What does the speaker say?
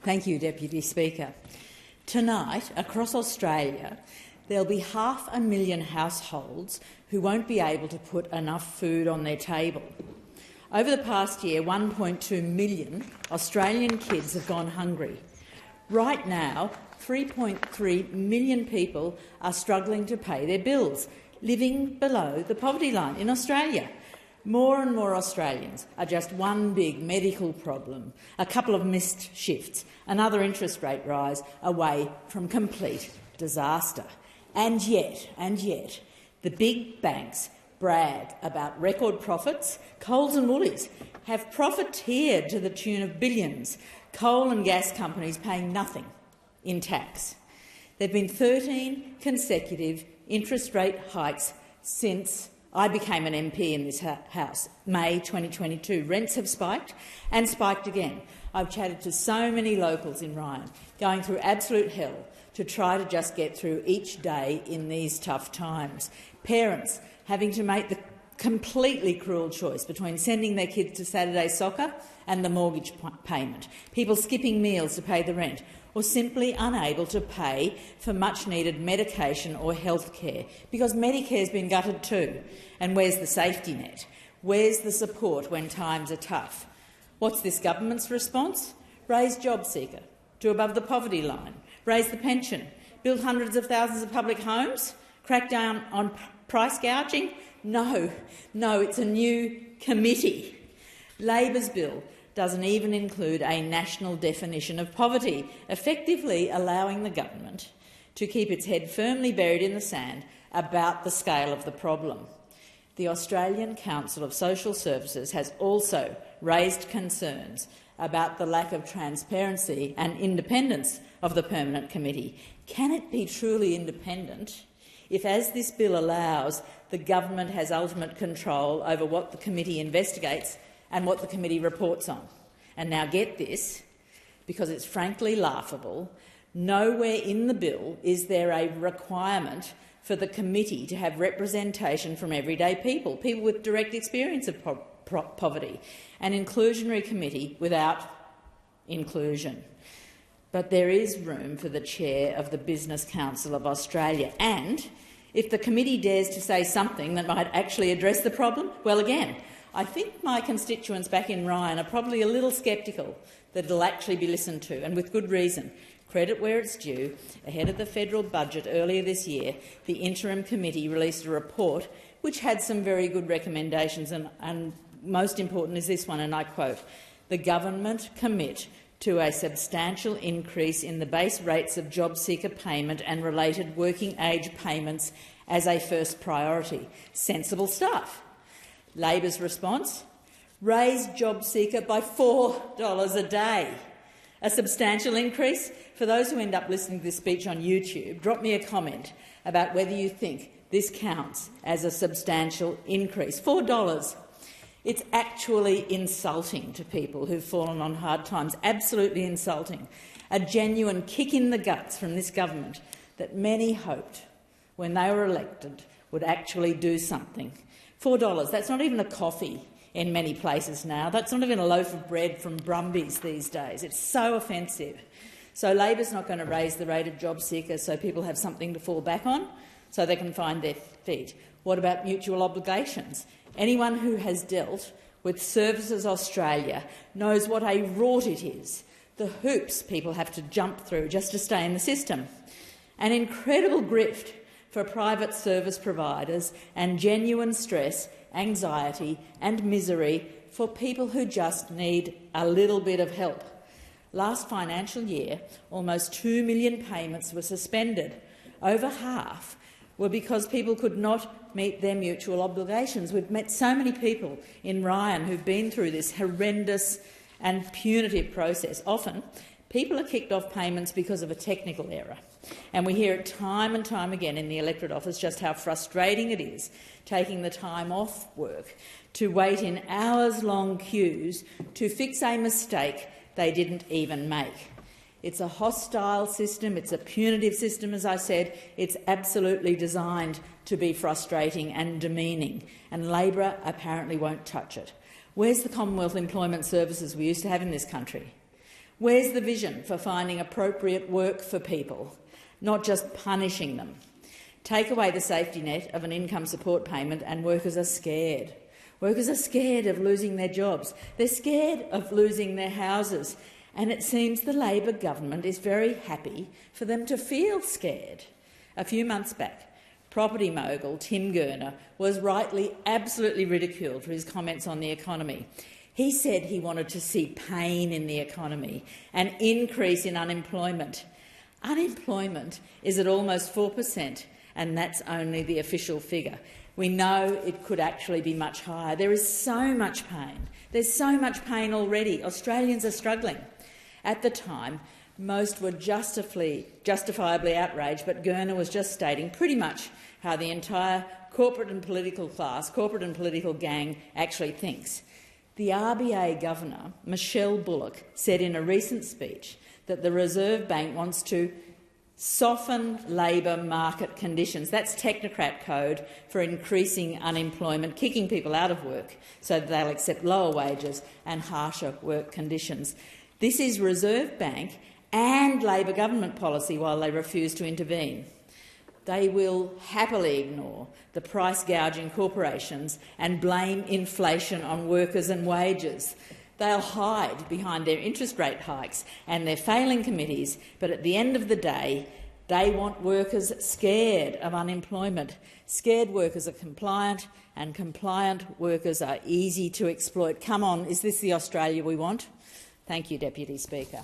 Thank you, Deputy Speaker. Tonight, across Australia, there'll be 500,000 households who won't be able to put enough food on their table. Over the past year, 1.2 million Australian kids have gone hungry. Right now, 3.3 million people are struggling to pay their bills, living below the poverty line in Australia. More and more Australians are just one big medical problem, a couple of missed shifts, another interest rate rise away from complete disaster. And yet, the big banks brag about record profits. Coles and Woolies have profiteered to the tune of billions, coal and gas companies paying nothing in tax. There have been 13 consecutive interest rate hikes since I became an MP in this House, May 2022. Rents have spiked and spiked again. I've chatted to so many locals in Ryan, going through absolute hell to try to just get through each day in these tough times. Parents having to make the completely cruel choice between sending their kids to Saturday soccer and the mortgage payment. People skipping meals to pay the rent, or simply unable to pay for much-needed medication or health care, because Medicare's been gutted too. And where's the safety net? Where's the support when times are tough? What's this government's response? Raise JobSeeker to above the poverty line, raise the pension, build hundreds of thousands of public homes, crack down on price gouging? No, it's a new committee. Labor's bill doesn't even include a national definition of poverty, effectively allowing the government to keep its head firmly buried in the sand about the scale of the problem. The Australian Council of Social Services has also raised concerns about the lack of transparency and independence of the Permanent Committee. Can it be truly independent if, as this bill allows, the government has ultimate control over what the committee investigates and what the committee reports on? And now get this, because it's frankly laughable, nowhere in the bill is there a requirement for the committee to have representation from everyday people, people with direct experience of poverty, an inclusionary committee without inclusion. But there is room for the chair of the Business Council of Australia, and if the committee dares to say something that might actually address the problem, well, again, I think my constituents back in Ryan are probably a little sceptical that it'll actually be listened to, and with good reason. Credit where it's due. Ahead of the federal budget earlier this year, the interim committee released a report which had some very good recommendations, and most important is this one, and I quote, "The government commit to a substantial increase in the base rates of JobSeeker payment and related working age payments as a first priority." Sensible stuff. Labor's response? Raise JobSeeker by $4 a day. A substantial increase? For those who end up listening to this speech on YouTube, drop me a comment about whether you think this counts as a substantial increase. $4. It's actually insulting to people who've fallen on hard times, absolutely insulting. A genuine kick in the guts from this government that many hoped, when they were elected, would actually do something. $4, that's not even a coffee in many places now. That's not even a loaf of bread from Brumbies these days. It's so offensive. So Labor's not going to raise the rate of JobSeeker so people have something to fall back on, so they can find their feet. What about mutual obligations? Anyone who has dealt with Services Australia knows what a rort it is, the hoops people have to jump through just to stay in the system. An incredible grift for private service providers and genuine stress, anxiety and misery for people who just need a little bit of help. Last financial year, almost 2 million payments were suspended. Over half were because people could not meet their mutual obligations. We've met so many people in Ryan who've been through this horrendous and punitive process. Often, people are kicked off payments because of a technical error. And we hear it time and time again in the electorate office just how frustrating it is taking the time off work to wait in hours-long queues to fix a mistake they didn't even make. It's a hostile system, it's a punitive system, as I said. It's absolutely designed to be frustrating and demeaning, and Labor apparently won't touch it. Where's the Commonwealth Employment Services we used to have in this country? Where's the vision for finding appropriate work for people, not just punishing them? Take away the safety net of an income support payment and workers are scared. Workers are scared of losing their jobs. They're scared of losing their houses. And it seems the Labor government is very happy for them to feel scared. A few months back, property mogul Tim Gurner was rightly absolutely ridiculed for his comments on the economy. He said he wanted to see pain in the economy, an increase in unemployment. Unemployment is at almost 4%, and that's only the official figure. We know it could actually be much higher. There is so much pain. There's so much pain already. Australians are struggling. At the time, most were justifiably outraged, but Gurner was just stating pretty much how the entire corporate and political class, corporate and political gang actually thinks. The RBA Governor, Michelle Bullock, said in a recent speech that the Reserve Bank wants to soften labour market conditions. That's technocrat code for increasing unemployment, kicking people out of work so that they'll accept lower wages and harsher work conditions. This is Reserve Bank and Labor government policy while they refuse to intervene. They will happily ignore the price-gouging corporations and blame inflation on workers and wages. They'll hide behind their interest rate hikes and their failing committees, but at the end of the day, they want workers scared of unemployment. Scared workers are compliant, and compliant workers are easy to exploit. Come on, is this the Australia we want? Thank you, Deputy Speaker.